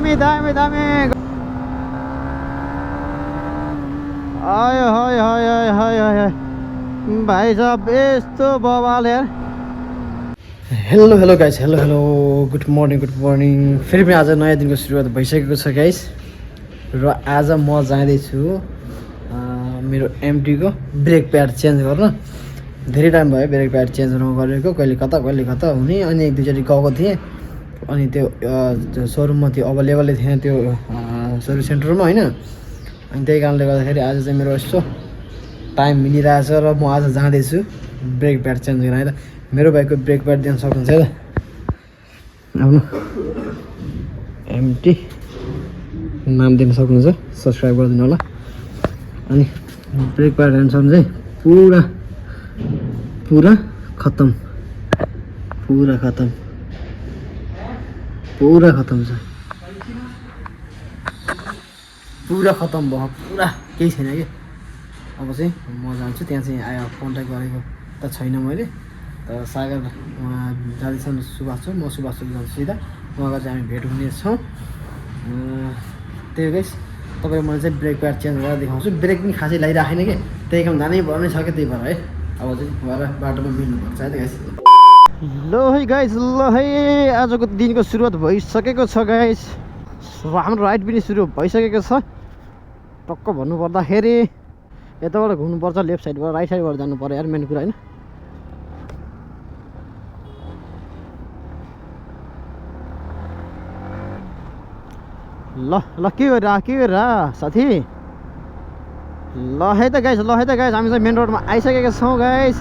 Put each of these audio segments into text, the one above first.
दामी दामी दामी आयो हाय हाय हाय हाय हाय भाइ साहब यस्तो बवाल यार hello hello guys hello hello good morning फेरि पनि आज नयाँ दिनको सुरुवात भइसकेको छ गाइस र आज म जाँदैछु मेरो एमटीको ब्रेक प्याड चेन्ज गर्न धेरै टाइम भयो ब्रेक प्याड चेन्ज गरेको कहिले कता हुने अनि एक दुईचोटि गएको थिएँ अनि त्यो सोरुममा त्यो अभाइलेबलै थिएन त्यो सर्भिस सेन्टरमा होइन अनि त्यही कारणले गर्दाखेरि आज चाहिँ मेरो यस्तो टाइम मिलिरहेछ र म आज जाँदैछु ब्रेक प्याड चेन्ज गर्न है त मेरो बाइकको ब्रेक प्याड दिन सक्नुहुन्छ है त आउनु एमटी नाम दिन सक्नुहुन्छ सब्सक्राइब गरिदिनु होला अनि ब्रेक प्याड हेर्नु चाहिँ पुरा खत्तम छ पुरा खत्तम भयो पुरा केही छैन कि अब चाहिँ म जान्छु त्यहाँ चाहिँ आयो कन्ट्याक्ट गरेको त छैन मैले तर सागर उहाँ जाँदैछन् सुभाष छ म सुभाष जान्छु सिधा उहाँको चाहिँ हामी भेट हुनेछौँ त्यही गाइस तपाईँ मैले चाहिँ ब्रेक प्याड चेन्ज गरेर देखाउँछु ब्रेक पनि खासै लगाइराखेन कि त्यही काम जानै पर्ने छ क्या त्यही भएर है अब चाहिँ भएर बाटोमा मिल्नुपर्छ है त गाइस ल है गाइस ल है आजको दिनको सुरुवात भइसकेको छ गाइस हाम्रो राइड पनि सुरु भइसकेको छ टक्क भन्नुपर्दाखेरि यताबाट घुम्नुपर्छ लेफ्ट साइडबाट राइट साइडबाट जानु पर्यो यार मेन कुरा होइन ल के गरेर साथी ल है त गाइस हामी चाहिँ मेन रोडमा आइसकेका छौँ गाइस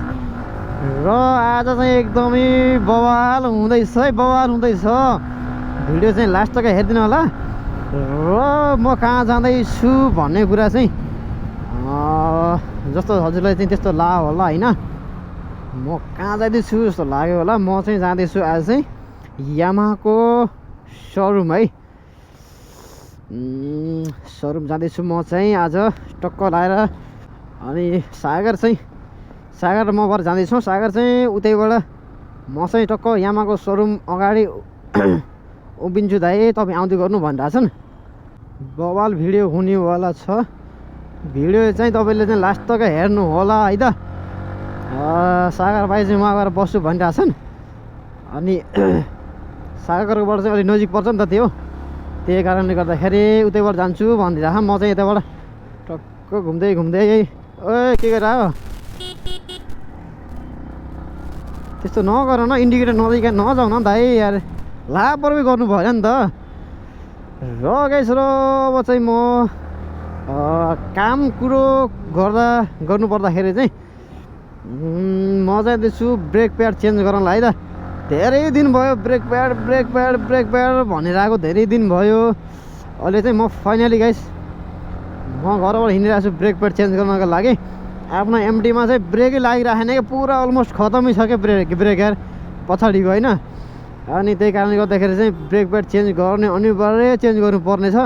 र आज चाहिँ एकदमै बवाल हुँदैछ भिडियो चाहिँ लास्ट तक हेरिदिनु होला र म कहाँ जाँदैछु भन्ने कुरा चाहिँ जस्तो हजुरलाई चाहिँ त्यस्तो लाग्यो होला होइन म कहाँ जाँदैछु जस्तो लाग्यो होला म चाहिँ जाँदैछु आज चाहिँ यामाहाको सोरुम है सोरुम जाँदैछु म चाहिँ आज टक्क लाएर अनि सागर र म भएर जाँदैछौँ सागर चाहिँ उतैबाट म चाहिँ टक्क यामाहाको सोरुम अगाडि उभिन्छु दाइ तपाईँ आउँदै गर्नु भनिरहेछन् बवाल भिडियो हुनेवाला छ भिडियो चाहिँ तपाईँले चाहिँ लास्ट तक हेर्नु होला है त सागर भाइ चाहिँ उहाँ गएर बस्छु भनिरहेछन् अनि सागरकोबाट चाहिँ अलिक नजिक पर्छ नि त त्यो त्यही कारणले गर्दाखेरि उतैबाट जान्छु भनिदिरहेको म चाहिँ यताबाट टक्क घुम्दै ओए के गरेर आयो त्यस्तो नगर न इन्डिकेटर नदिइकन नजाउ न दाइ यार लापरवाही गर्नु भएन नि त र गाइस र अब चाहिँ म काम कुरो गर्नु पर्दाखेरि चाहिँ म जाँदैछु ब्रेक प्याड चेन्ज गर्नलाई है त धेरै दिन भयो ब्रेक प्याड भनेर आएको धेरै दिन भयो अहिले चाहिँ म फाइनली गाइस म घरबाट हिँडिरहेको छु ब्रेक प्याड चेन्ज गर्नको लागि आफ्नो एमटीमा चाहिँ ब्रेकै लागिरहेन क्या पुरा अलमोस्ट खतमै छ क्या ब्रेक यार पछाडिको होइन अनि त्यही कारणले गर्दाखेरि चाहिँ ब्रेक प्याड चेन्ज गर्ने अनिवार्य चेन्ज गर्नुपर्ने छ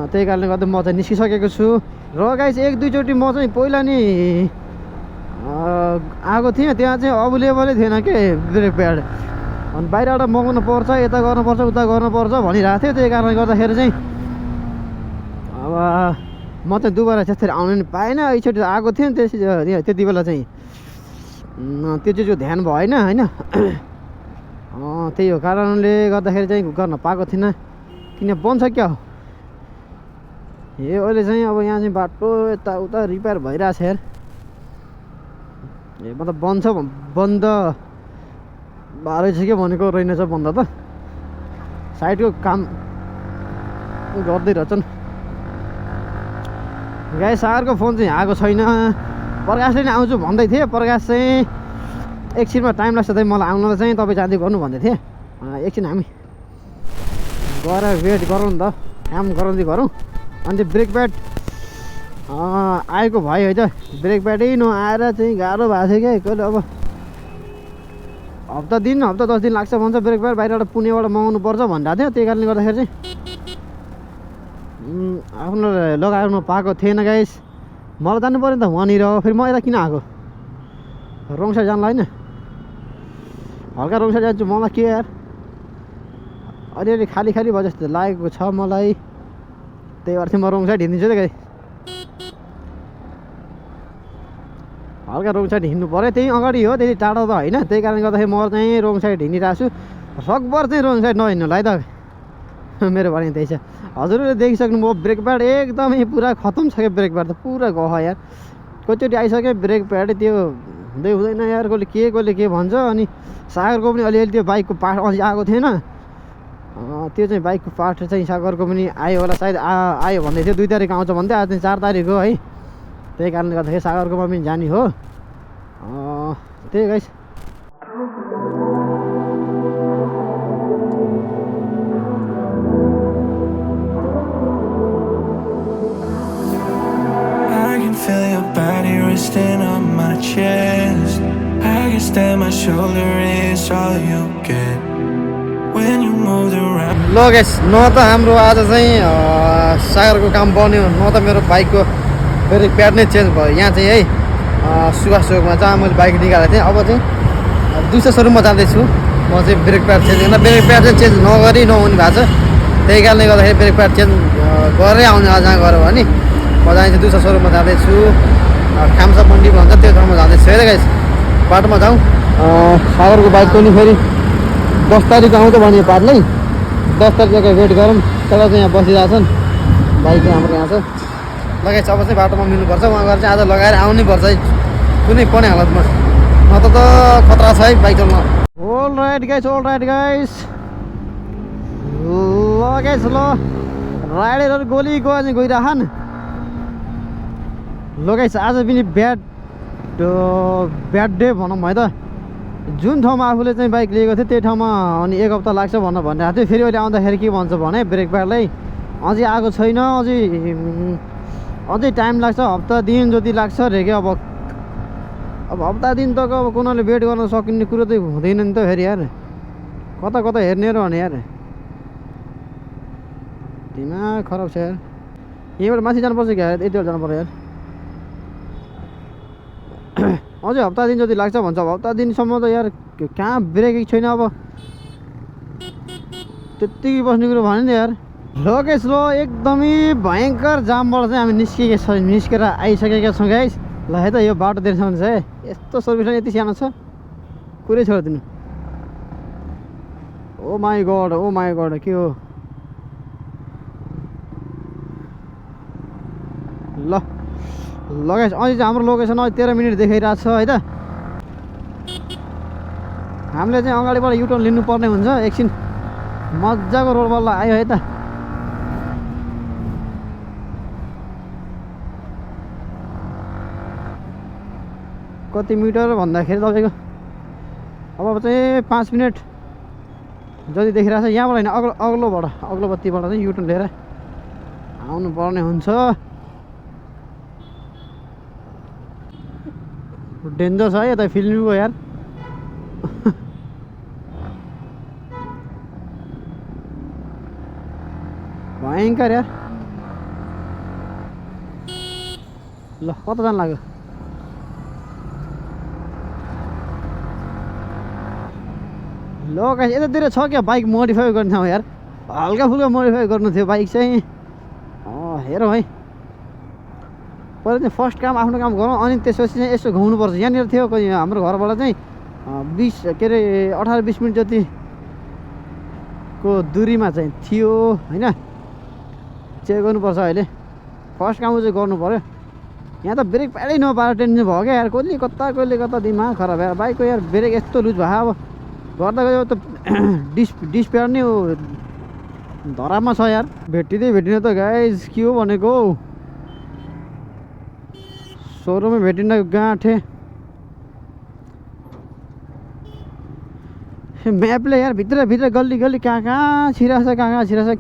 त्यही कारणले गर्दा म चाहिँ निस्किसकेको छु र गाइस एक दुईचोटि म चाहिँ पहिला नि आएको थिएँ त्यहाँ चाहिँ अभाइलेबलै थिएन के ब्रेक प्याड अनि बाहिरबाट मगाउनु पर्छ यता गर्नुपर्छ उता गर्नुपर्छ भनिरहेको थियो त्यही कारणले गर्दाखेरि चाहिँ अब म चाहिँ दुबारा त्यसरी आउनु नि पाएन एकचोटि आएको थिएँ त्यति बेला चाहिँ त्यो चाहिँ ध्यान भएन होइन त्यही हो कारणले गर्दाखेरि चाहिँ गर्न पाएको थिइनँ किन बन्छ क्या हो ए अहिले चाहिँ अब यहाँ चाहिँ बाटो यताउता रिपेयर भइरहेछ यार ए मतलब बन्द भएछ क्या भनेको रहेनछ बन्द त साइडको काम गर्दै रहेछन् गाई सागरको फोन चाहिँ आएको छैन प्रकाशले नै आउँछु भन्दै थिएँ प्रकाश चाहिँ एकछिनमा टाइम लाग्छ चाहिँ मलाई आउनलाई चाहिँ तपाईँ जाँदै गर्नु भन्दै थिएँ एकछिन हामी गएर वेट गरौँ नि त काम गराउँदै गरौँ अनि त्यो ब्रेक प्याड आएको भयो है त ब्रेक प्याडै नआएर चाहिँ गाह्रो भएको थियो क्या कहिले अब हप्ता 10 दिन लाग्छ भन्छ ब्रेक प्याड बाहिरबाट पुणेबाट मगाउनु पर्छ भनिरहेको थियो त्यही कारणले गर्दाखेरि चाहिँ आफ्नो लगाउनु पाएको थिएन गाइस मलाई जानु पऱ्यो नि त वहाँनिर फेरि म यता किन आएको रङ साइड जानलाई होइन हल्का रङ साइड जान्छु मलाई के यार अलिअलि खाली खाली भयो जस्तो लागेको छ मलाई, त्यही भएर चाहिँ म रोङ साइड हिँडिदिन्छु त गाइस। हल्का रोङ साइड हिँड्नु पऱ्यो, त्यही अगाडि हो, त्यति टाढो त होइन, त्यही कारणले गर्दाखेरि म चाहिँ रोङ साइड हिँडिरहेको छु। सकभर चाहिँ रोङ साइड नहिँड्नु होला है त, मेरो भनाइ त्यही छ। हजुरहरूले देखिसक्नुभयो ब्रेक प्याड एकदमै पुरा खतम छ क्या, ब्रेक प्याड त पुरा गह यार। कतिचोटि आइसक्यो ब्रेक प्याड त्यो हुँदै हुँदैन यार, कसले के भन्छ। अनि सागरको पनि अलिअलि त्यो बाइकको पार्ट अझै आएको थिएन, त्यो चाहिँ बाइकको पार्ट चाहिँ सागरको पनि आयो होला सायद, आयो भन्दै थियो 2 तारिक आउँछ भन्दै, आज चाहिँ 4 तारिक हो है। त्यही कारणले गर्दाखेरि सागरकोमा पनि जाने हो, त्यही guys. Feel your body resting on my chest. I guess that my shoulder is all you get when you move around. ल गाइस, न त हाम्रो आज चाहिँ सागरको काम बन्यो, न त मेरो बाइकको ब्रेक प्याड नै चेन्ज भयो। यहाँ चाहिँ है सुभाष चोकमा जहाँ मैले बाइक निकालेको थिएँ, अब चाहिँ दुसरा सोरुममा जाँदैछु। म चाहिँ ब्रेक प्याड चेन्ज गर्न, ब्रेक प्याड चाहिँ चेन्ज नगरी नहुने भएको छ, त्यही कारणले गर्दाखेरि ब्रेक प्याड चेन्ज गरेरै आउने जहाँ गऱ्यो भने। म चाहिँ दुसरा सोरुममा जाँदैछु, खाम्सा मन्डी भन्छ त्यो ठाउँमा जाँदैछु है त गाइस। बाटोमा जाउँ, सागरको बाइक पनि फेरि 10 तारिक आउँछ भने पार्टलै 10 तारिक वेट गरौँ, तर चाहिँ यहाँ बसिरहेको छन् बाइक हाम्रो यहाँ छ। लगाइछ अब चाहिँ बाटोमा मिल्नुपर्छ, उहाँ गएर चाहिँ आज लगाएर आउनै पर्छ है कुनै पनि हालतमा, नत्र त खतरा छ है बाइक चलाउन। ओल राइट गाइस, ल गाइस ल, राइडरहरू गोली चाहिँ गइरहन्। ल गाइस, आज पनि ब्याड डे भनौँ है त। जुन ठाउँमा आफूले चाहिँ बाइक लिएको थियो त्यही ठाउँमा अनि 1 हप्ता लाग्छ भनिरहेको थियो। फेरि अहिले आउँदाखेरि के भन्छ भने ब्रेक प्याडलाई अझै आएको छैन, अझै टाइम लाग्छ, हप्ता दिन जति लाग्छ अरे क्या। अब हप्ता दिन त अब कुनैले वेट गर्न सकिने कुरो चाहिँ हुँदैन नि त फेरि यार, कता कता हेर्ने र भने यार, दिमाग खराब छ यार। यहीँबाट माथि जानुपर्छ क्या, यति बेला जानुपर्छ यार। अझै हप्ता दिन जति लाग्छ भन्छ, अब हप्ता दिनसम्म त यार कहाँ ब्रेकै छैन, अब त्यत्तिकै बस्ने कुरो भने नि यार। ल गाइस ल, एकदमै भयङ्कर जामबाट चाहिँ हामी निस्केर आइसकेका छौँ गाइस। ल है त, यो बाटो देख्नुहुन्छ है, यस्तो सर्भिस लाइन यति सानो छ, कुरै छोडिदिनु। ओ माई गड के हो। ल गाइस, अहिले चाहिँ हाम्रो लोकेसन अहिले 13 मिनट देखाइरहेको छ है त। हामीले चाहिँ अगाडिबाट युटर्न लिनुपर्ने हुन्छ, एकछिन मजाको रोड बल्ल आयो है त। कति मिटर भन्दाखेरि तपाईँको अब चाहिँ 5 मिनट जति देखिरहेको छ। यहाँबाट होइन, अग्लो बत्तीबाट चाहिँ युटर्न लिएर आउनु पर्ने हुन्छ। डेन्जर छ है यता फिल्मको यार। भयङ्कर यार। ल कता जानु लाग्यो? ल गाइस, यतातिर छ क्या बाइक मोडिफाई गर्ने ठाउँ यार, हल्का फुल्का मोडिफाई गर्नु थियो बाइक चाहिँ। हेरौँ है, पहिला चाहिँ फर्स्ट काम आफ्नो काम गरौँ, अनि त्यसपछि चाहिँ यसो घुम्नुपर्छ। यहाँनिर थियो कोही हाम्रो घरबाट चाहिँ 18-20 मिनट जतिको दुरीमा चाहिँ थियो होइन। चेक गर्नुपर्छ अहिले, फर्स्ट काम चाहिँ गर्नु पऱ्यो। यहाँ त ब्रेक प्याडै नपाएर टेन्सन भयो क्या यार, कहिले कता दिमाग खराब यार। बाइकको यार ब्रेक यस्तो लुज भयो, अब गर्दा गयो त डिस प्याड नै धरामा छ यार। भेटिन त गाइस, के हो भनेको, सोरुममै भेटिन गाँठे। म्यापले यार भित्र गल्ली कहाँ छिराछ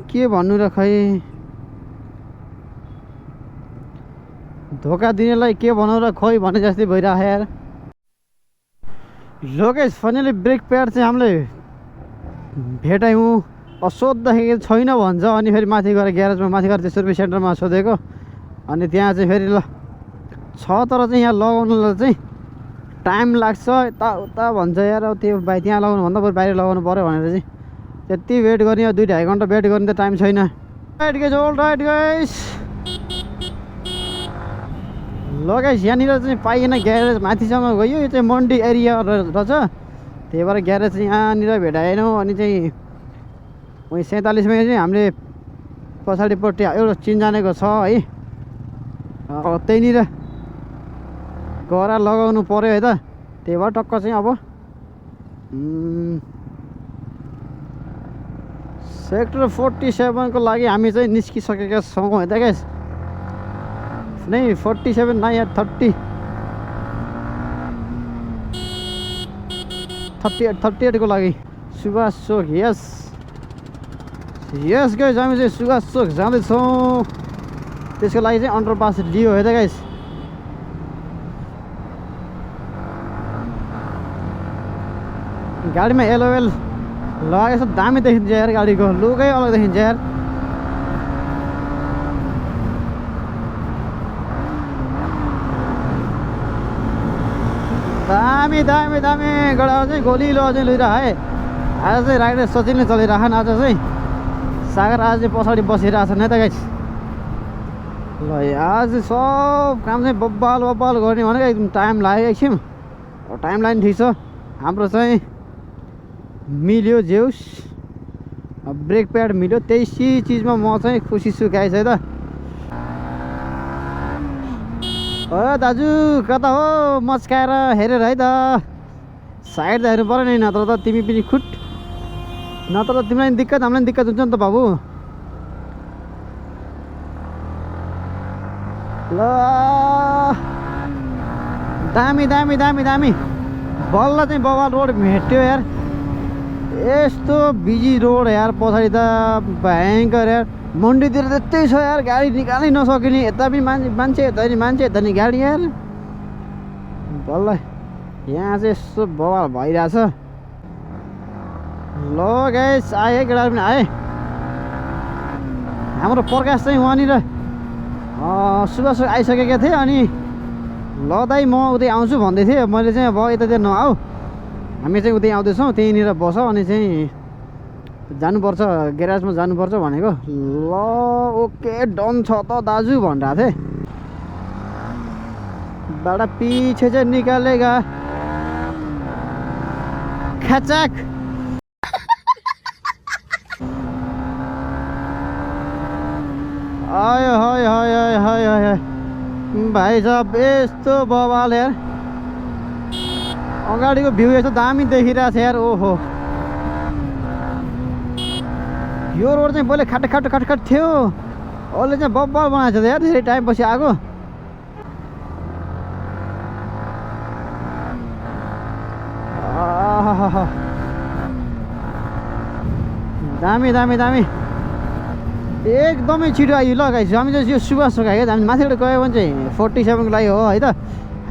के भन्नु र खै। धोका दिनेलाई के भनौँ र खोइ भने जस्तै भइरहेको यार। लोकेश फाइनली ब्रेक प्याड चाहिँ हामीले भेटायौँ। सोद्धाखेरि छैन भन्छ, अनि फेरि माथि गएर ग्यारेजमा माथि गएर 300 रुपियाँ सेन्टरमा सोधेको, अनि त्यहाँ चाहिँ फेरि ल छ, तर चाहिँ यहाँ लगाउनुलाई चाहिँ टाइम लाग्छ यताउता भन्छ यार। अब त्यो त्यहाँ लगाउनु भन्दा बरु बाहिर लगाउनु पऱ्यो भनेर चाहिँ त्यति वेट गर्ने 2-2.5 घन्टा वेट गर्ने त टाइम छैन right guys all right guys ल गाइस यहाँनिर चाहिँ पाइएन ग्यारेज माथिसम्म गयो यो चाहिँ मन्डी एरिया रहेछ त्यही भएर ग्यारेज चाहिँ यहाँनिर भेटाएनौँ अनि चाहिँ वहीँ 47 मा चाहिँ हामीले पछाडिपट्टि एउटा चिनजानेको छ है त्यहीँनिर गएर लगाउनु पर्यो है त त्यही भएर टक्क चाहिँ अब सेक्टर 47 को लागि हामी चाहिँ निस्किसकेका छौँ है त गाइस नै 47 ना या 38 को लागि सुभाष चोक यस यस गाइस हामी चाहिँ सुभाष चोक जाँदैछौँ त्यसको लागि चाहिँ अन्डरपास लियो है त गाइस गाडीमा एलओएल लगाएको छ दामी देखिन्छ यार गाडीको लुकै अलग देखिन्छ यार दामी दामी दामी गडाको चाहिँ गोलिलो चाहिँ लिइरह है आज चाहिँ राइडर सचिनले चलिरहन आज चाहिँ सागर आज चाहिँ पछाडि बसिरहेको छन् है त गाइस ल आज सब काम चाहिँ बब्बाल गर्ने भनेको एकदम टाइम लाग्यो एकछिन टाइम लाइन ठिक छ हाम्रो चाहिँ मिल्यो जेउस ब्रेक प्याड मिल्यो त्यही चिजमा म चाहिँ खुसी छु गाइस है त ओ दाजु कता हो मस्काएर हेरेर है त साइड त हेर्नु पऱ्यो नि नत्र त तिमी पनि खुट नत्र त तिमीलाई पनि दिक्कत हामीलाई पनि दिक्कत हुन्छ नि त बाबु ल दामी दामी दामी दामी बल्ल चाहिँ बवाल रोड भेट्यो यार यस्तो बिजी रोड यार पछाडि त भयङ्कर यार मन्डीतिर त्यस्तै छ यार गाडी निकाल्नै नसकिने यता पनि मान्छे यता पनि मान्छे यता नि गाडी यार बल्ल यहाँ चाहिँ यस्तो बवाल भइरहेछ ल गाइस आए केटाहरू पनि आए हाम्रो प्रकाश चाहिँ वहाँनिर सुभाष आइसकेका थिएँ अनि ल दाइ म उतै आउँछु भन्दै थिएँ मैले चाहिँ अब यतातिर नआऊ हामी चाहिँ उतै आउँदैछौँ त्यहीँनिर बस अनि चाहिँ जानुपर्छ ग्यारेजमा जानुपर्छ भनेको ल ओके डन छ त दाजु भनिरहेको थिएँ बाटा पछि चाहिँ निकालेगा खचाक आयो हाय हाय हाय हाय हाय भाइ साहब यस्तो बवाल यार अगाडिको भ्यू यस्तो दामी देखिरहेको छ यार ओहो यो रोड चाहिँ पहिले खाट थियो अहिले चाहिँ बब्बल बनाएको छ यार धेरै टाइम पछि आएको दामी दामी दामी एकदमै छिटो आयो ल गाइस हामी चाहिँ यो सुभाष चोक आयो हामी माथिबाट गयो भने चाहिँ 47 को लागि हो है त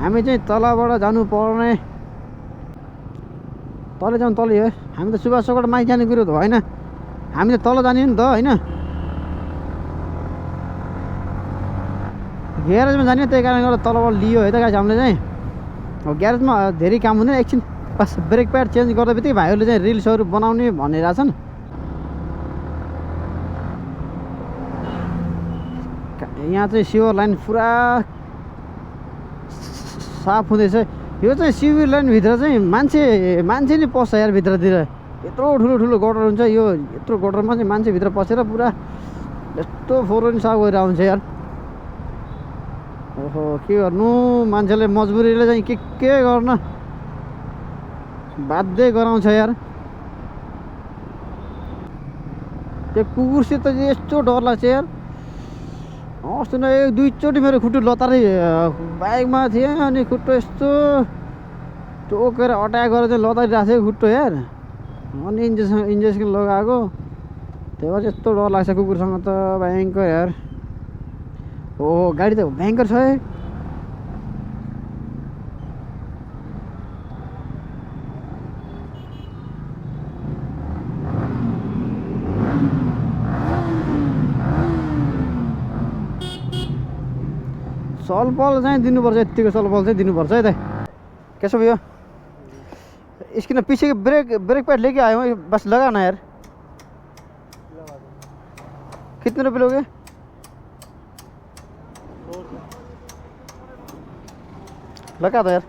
हामी चाहिँ तलबाट जानु पर्ने तल जाउँ तलै हो हामी त सुभाष चोकबाट माथि जाने कुरो त होइन हामी त तल जाने नि त होइन ग्यारेजमा जाने त्यही कारणले गर्दा तलबाट लियो है त गाइस हामीले चाहिँ अब ग्यारेजमा धेरै काम हुँदैन एकछिन बस ब्रेक प्याड चेन्ज गर्दा बित्तिकै भाइहरूले चाहिँ रिल्सहरू बनाउने भनिरहेछन् यहाँ चाहिँ सिवर लाइन पुरा साफ हुँदैछ यो चाहिँ सिवर लाइनभित्र चाहिँ मान्छे नै पस्छ यार भित्रतिर यत्रो ठुलो गटर हुन्छ यो यत्रो गटरमा चाहिँ मान्छे भित्र पसेर पुरा यस्तो फोहोर पनि साफ गरेर आउँछ यार ओहो के गर्नु मान्छेले मजबुरीले चाहिँ के गर्न बाध्य गराउँछ यार त्यो कुकुरसित चाहिँ यस्तो डर लाग्छ यार अस्ति नै 2 चोटि मेरो खुट्टो लतारै बाइकमा थिएँ अनि खुट्टो यस्तो टोकेर अट्याक गरेर चाहिँ लतारिरहेको थियो खुट्टो यार अनि इन्जेक्सन लगाएको त्यही भएर यस्तो डर लाग्छ कुकुरसँग त भयङ्कर यार ओहो गाडी त भयङ्कर छ है सलपल चाहिँ दिनुपर्छ यतिको सलपल चाहिँ दिनुपर्छ है त कैसे भयो इसकी ना पीछे ब्रेक पैड लेके आए हो बस लगा ना यार कितने रुपए लोगे? लगा दो यार।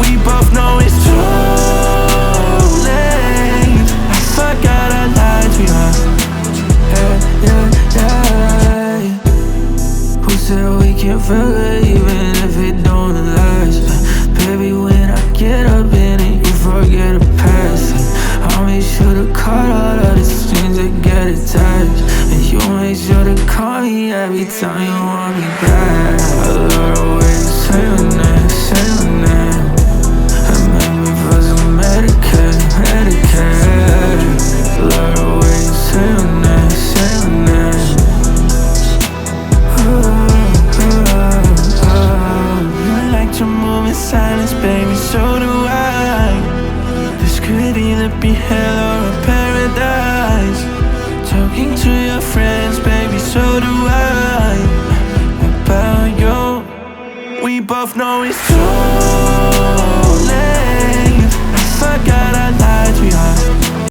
We both know it's too late. I forgot our lives we are. Yeah. Who said we can't feel it even if it don't last? Baby, when I get up in it, you forget the past. I'll make sure to cut all of the strings that get attached, and you make sure to call me every time you want me back. I love the way you say your name, say your name. And make me feel so Medicaid. Love the way you say your name, say your name. You like to move in silence, baby, so do I. This could either be hell or a paradise. Talking to your friends, baby, so do I. About you, we both know it's too late. I forgot